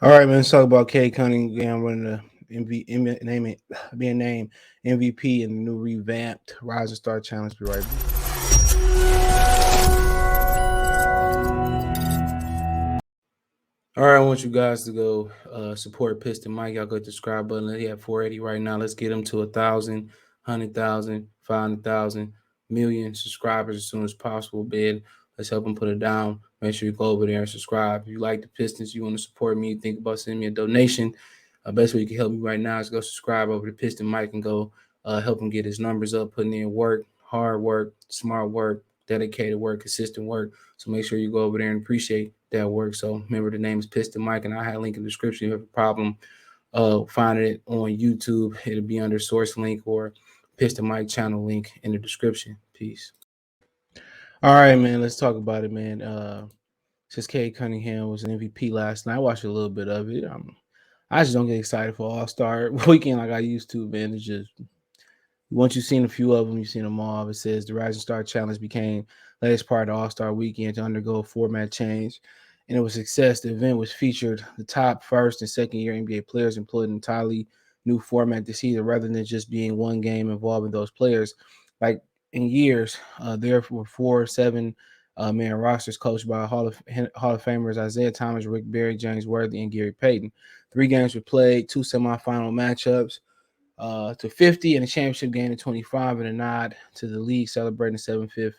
All right, man. Let's talk about Cade Cunningham winning the being named MVP in the new revamped Rising Star Challenge. Be right back. All right, I want you guys to go support Piston Mike. Y'all go to the subscribe button. He at 480 right now. Let's get him to 1,000, 100,000, 500,000, million subscribers as soon as possible, bid. Let's help him put it down. Make sure you go over there and subscribe. If you like the Pistons, you want to support me, think about sending me a donation. Best way you can help me right now is go subscribe over to Piston Mike and go help him get his numbers up, putting in work, hard work, smart work, dedicated work, consistent work. So make sure you go over there and appreciate that work. So remember, the name is Piston Mike, and I have a link in the description. If you have a problem finding it on YouTube, it'll be under source link or Piston Mike channel link in the description. Peace. All right, man. Let's talk about it, man. Since Cade Cunningham was an MVP last night, I watched a little bit of it. I just don't get excited for All Star Weekend like I used to, man. It's just once you've seen a few of them, you've seen them all. It says the Rising Star Challenge became latest part of the All Star Weekend to undergo a format change, and it was a success. The event was featured the top first and second year NBA players employed an entirely new format this season, rather than just being one game involving those players. Like in years, there were 4 7 man rosters coached by Hall of Famers Isaiah Thomas, Rick Barry, James Worthy, and Gary Payton. 3 games were played, 2 semifinal matchups to 50 and a championship game to 25 and a nod to the league celebrating the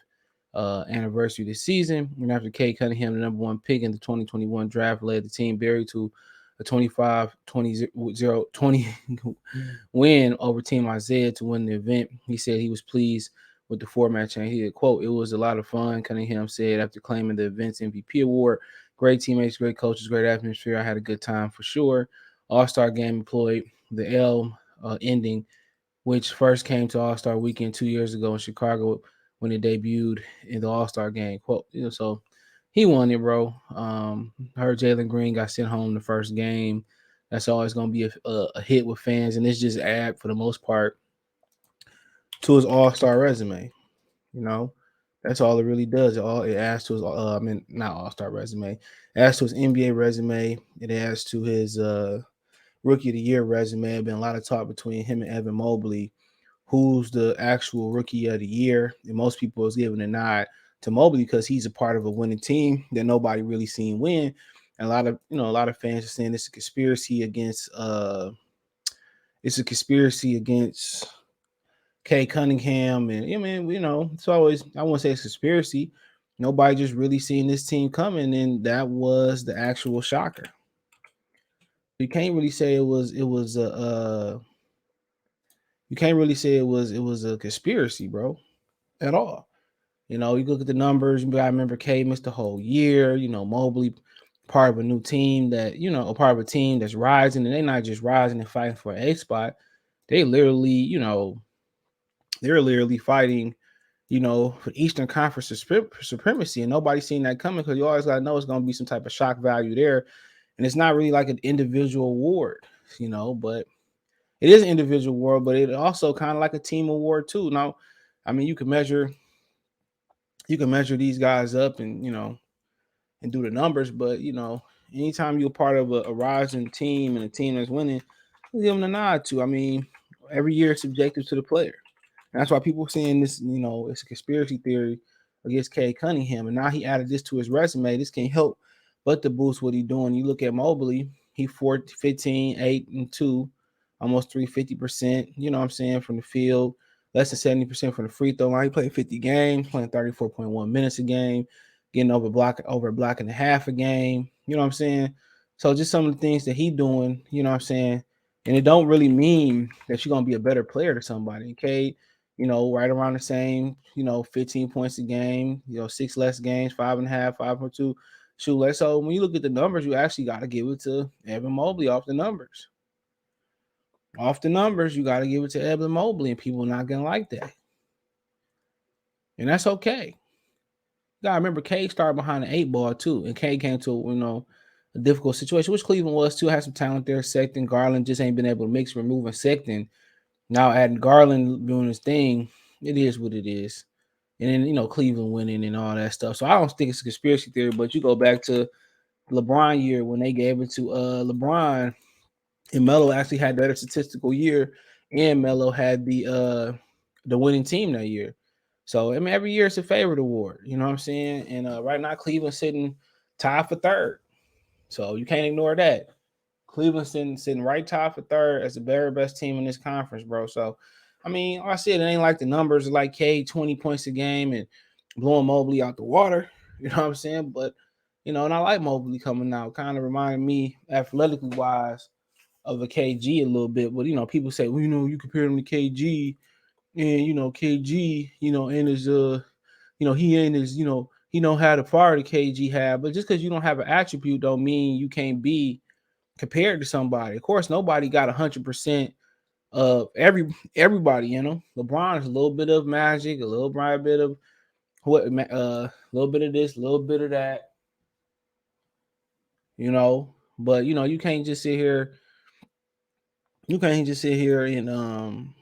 75th anniversary this season. And after Cade Cunningham, the number one pick in the 2021 draft, led the team buried to a 25-20 win over Team Isaiah to win the event. He said he was pleased with the format change. He said, quote, "It was a lot of fun," Cunningham said after claiming the event's MVP award. "Great teammates, great coaches, great atmosphere. I had a good time for sure." All-Star game employed the L ending, which first came to All Star Weekend 2 years ago in Chicago when it debuted in the All Star game. Quote, so he won it, bro. Heard Jalen Green got sent home the first game. That's always going to be a hit with fans, and it's just add for the most part to his All Star resume. You know, that's all it really does. It adds to his, not All Star resume. It adds to his NBA resume. It adds to his Rookie of the Year resume. There's been a lot of talk between him and Evan Mobley, who's the actual Rookie of the Year, and most people is giving a nod to Mobley because he's a part of a winning team that nobody really seen win. And a lot of fans are saying it's a conspiracy against Cade Cunningham, and it's always, I won't say it's a conspiracy. Nobody just really seen this team coming, and that was the actual shocker. You can't really say you can't really say it was a conspiracy, bro, at all. You look at the numbers. I remember K missed the whole year. Mobley, part of a new team a part of a team that's rising, and they're not just rising and fighting for an A spot. They literally, they're literally fighting, for Eastern Conference supremacy, and nobody's seen that coming because you always gotta know it's gonna be some type of shock value there, and it's not really like an individual award, but it is an individual award, but it also kind of like a team award too. Now, I mean, you can measure these guys up and do the numbers, but anytime you're part of a rising team and a team that's winning, you give them a nod to. I mean, every year it's subjective to the player. And that's why people are saying this, it's a conspiracy theory against Cade Cunningham. And now he added this to his resume. This can't help but to boost what he's doing. You look at Mobley, he 15, 8, and 2, almost 350%, you know what I'm saying, from the field, less than 70% from the free throw line. He played 50 games, playing 34.1 minutes a game, getting over a block and a half a game. You know what I'm saying? So just some of the things that he doing, you know what I'm saying? And it don't really mean that you're gonna be a better player to somebody. Okay, right around the same, 15 points a game, 6 less games, 5.5, 5.2 shoot less. So when you look at the numbers, you actually got to give it to Evan Mobley off the numbers. Off the numbers, you got to give it to Evan Mobley, and people are not gonna like that, and that's okay. You gotta remember, Cade started behind the 8 ball too, and Cade came to a difficult situation, which Cleveland was too. Had some talent there. Sexton, Garland just ain't been able to mix. Removing Sexton, now adding Garland doing his thing. It is what it is. And then Cleveland winning and all that stuff. So I don't think it's a conspiracy theory, but you go back to LeBron year when they gave it to LeBron, and Melo actually had better statistical year, and Melo had the winning team that year. So I mean, every year it's a favorite award. You know what I'm saying? And right now, Cleveland's sitting tied for third, so you can't ignore that. Cleveland's sitting right top for third as the very best team in this conference, bro. So, I mean, like I said, it ain't like the numbers like Cade 20 points a game and blowing Mobley out the water. You know what I'm saying? But, and I like Mobley coming out. Kind of reminded me, athletically wise, of a KG a little bit. But, people say, well, you compare him to KG and, KG, and his, he ain't his, he don't have the fire the KG had. But just because you don't have an attribute don't mean you can't be compared to somebody. Of course, nobody got 100% of everybody. LeBron is a little bit of magic, a little bit of a little bit of this, a little bit of that. But you can't just sit here. You can't just sit here and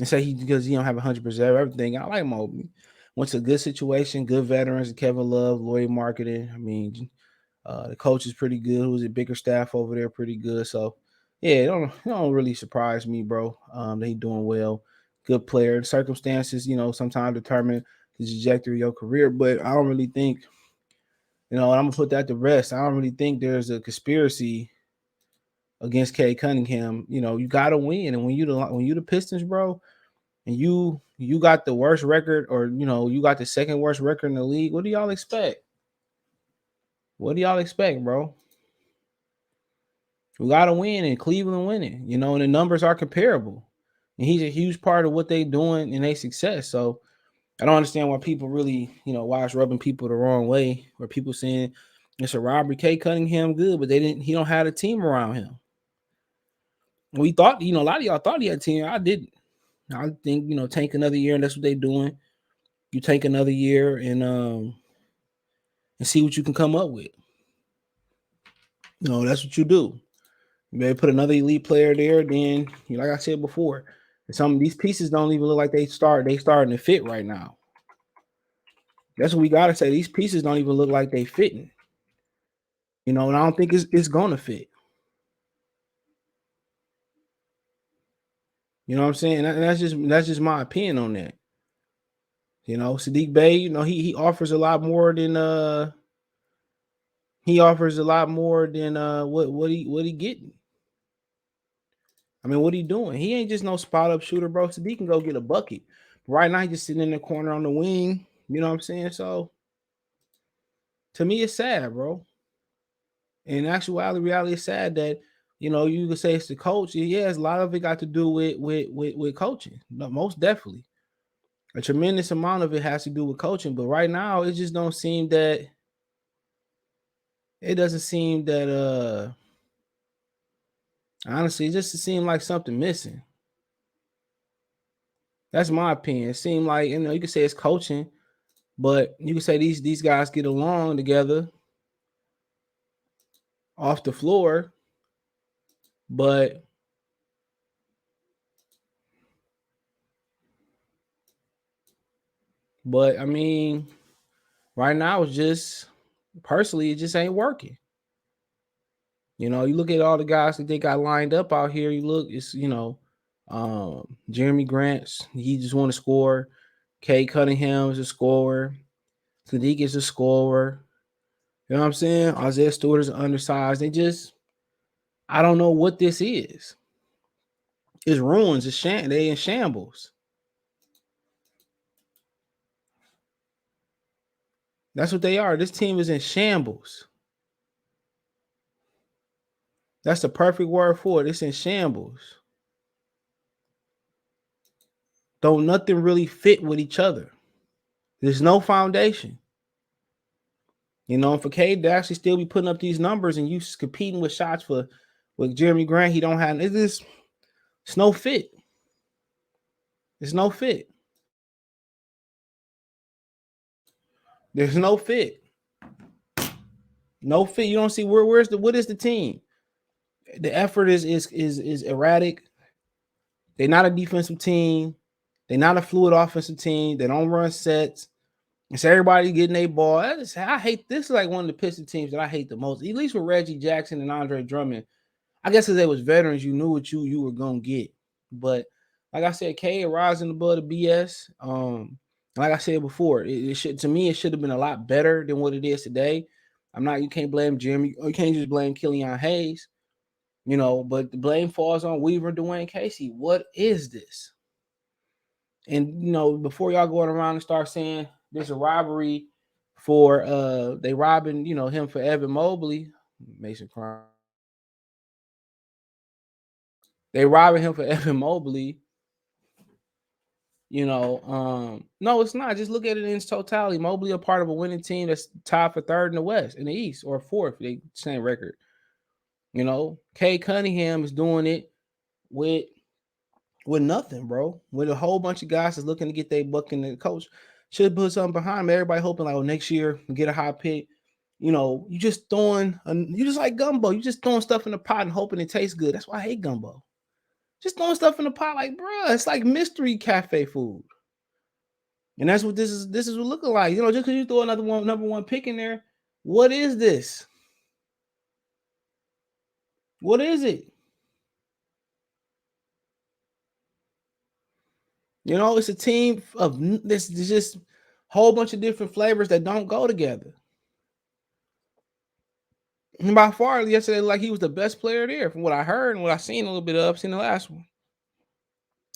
say he because he don't have 100% of everything. I like Mobley. Went to a good situation, good veterans, Kevin Love, Lloyd Marketing. I mean, the coach is pretty good. Who's a bigger staff over there, pretty good. So, yeah, it don't really surprise me, bro. That he doing well. Good player. Circumstances, sometimes determine the trajectory of your career. But I don't really think, and I'm gonna put that to rest. I don't really think there's a conspiracy against Cade Cunningham. You gotta win, and when you the Pistons, bro, and you got the worst record, or you got the second worst record in the league. What do y'all expect? What do y'all expect, bro? We got to win, and Cleveland winning, and the numbers are comparable. And he's a huge part of what they doing and their success. So I don't understand why people really, why it's rubbing people the wrong way, or people saying it's a robbery. Cade Cunningham good, but he don't have a team around him. We thought, a lot of y'all thought he had a team. I didn't. I think, take another year, and that's what they doing. You take another year and see what you can come up with. That's what you do. You better put another elite player there. Then, like I said before, some of these pieces don't even look like they starting to fit right now. That's what we gotta say. These pieces don't even look like they fitting. And I don't think it's gonna fit. You know what I'm saying? And that's just my opinion on that. Sadiq Bey, he offers a lot more than what he getting. I mean, what he doing? He ain't just no spot up shooter, bro. Sadiq can go get a bucket. Right now, he just sitting in the corner on the wing. You know what I'm saying? So to me, it's sad, bro. In actuality, reality, it's sad that you could say it's the coach. Yeah, a lot of it got to do with coaching. No, most definitely, a tremendous amount of it has to do with coaching. But right now, it just don't seem that. It doesn't seem that. Honestly, it just seems like something missing. That's my opinion. It seemed like you could say it's coaching, but you could say these guys get along together off the floor, but I mean, right now it's just personally it just ain't working. You look at all the guys that they got lined up out here. You look, it's Jeremy Grant's. He just want to score. Cade Cunningham is a scorer. Sadiq is a scorer. You know what I'm saying? Isaiah Stewart is undersized. I don't know what this is. It's ruins. They in shambles. That's what they are. This team is in shambles. That's the perfect word for it. It's in shambles. Don't nothing really fit with each other. There's no foundation. For Cade to actually still be putting up these numbers and you competing with shots with Jeremy Grant, he don't have it's no fit. It's no fit. There's no fit. No fit. You don't see what is the team? The effort is erratic. They're not a defensive team. They're not a fluid offensive team. They don't run sets. It's everybody getting a ball. I hate this. Is like one of the Piston teams that I hate the most. At least with Reggie Jackson and Andre Drummond. I guess because they was veterans, you knew what you were gonna get. But like I said, Cade rising above the BS. Like I said before, it should, to me, it should have been a lot better than what it is today. I'm not. You can't blame Jimmy. Or you can't just blame Killian Hayes. But the blame falls on Weaver, Dwayne Casey. What is this? And before y'all going around and start saying there's a robbery for they robbing him for Evan Mobley, Mason Crime. They robbing him for Evan Mobley. No, it's not. Just look at it in its totality. Mobley a part of a winning team that's tied for third in the West, in the East, or fourth. They same record. Cade Cunningham is doing it with nothing, bro. With a whole bunch of guys that's looking to get their buck, and the coach should put something behind him. Everybody hoping like, next year we get a high pick. You just throwing, you just like gumbo. You just throwing stuff in the pot and hoping it tastes good. That's why I hate gumbo. Just throwing stuff in the pot, like, bro, it's like mystery cafe food. And that's what this is. This is what looking like. Just because you throw another number one pick in there, what is this? What is it? It's a team of this. Just whole bunch of different flavors that don't go together. And by far, yesterday, like he was the best player there, from what I heard and what I seen a little bit of. I've seen the last one.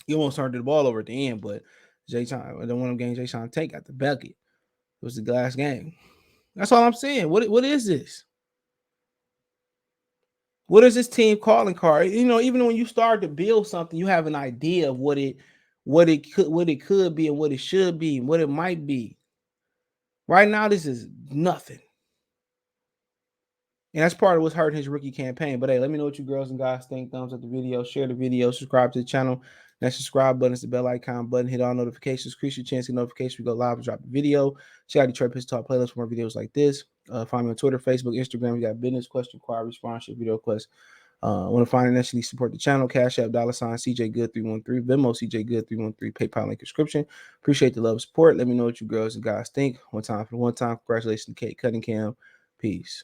He almost turned the ball over at the end, but Jay Sean, the one of them games Jay Sean take got the bucket. It was the last game. That's all I'm saying. What is this? What is this team calling card? Even when you start to build something, you have an idea of what it could be and what it should be and what it might be. Right now, this is nothing. And that's part of what's hurting his rookie campaign. But hey, let me know what you girls and guys think. Thumbs up the video, share the video, subscribe to the channel. That subscribe button is the bell icon button. Hit all notifications. Increase your chance to get notifications. We go live and drop the video. Check out Detroit Pistons Talk playlist for more videos like this. Find me on Twitter, Facebook, Instagram. We got business, question, inquiry, sponsorship, video requests. Want to financially support the channel? Cash App, $ CJ Good 313, Venmo CJ Good 313, PayPal link description. Appreciate the love and support. Let me know what you girls and guys think. One time, congratulations to Cade Cunningham. Peace.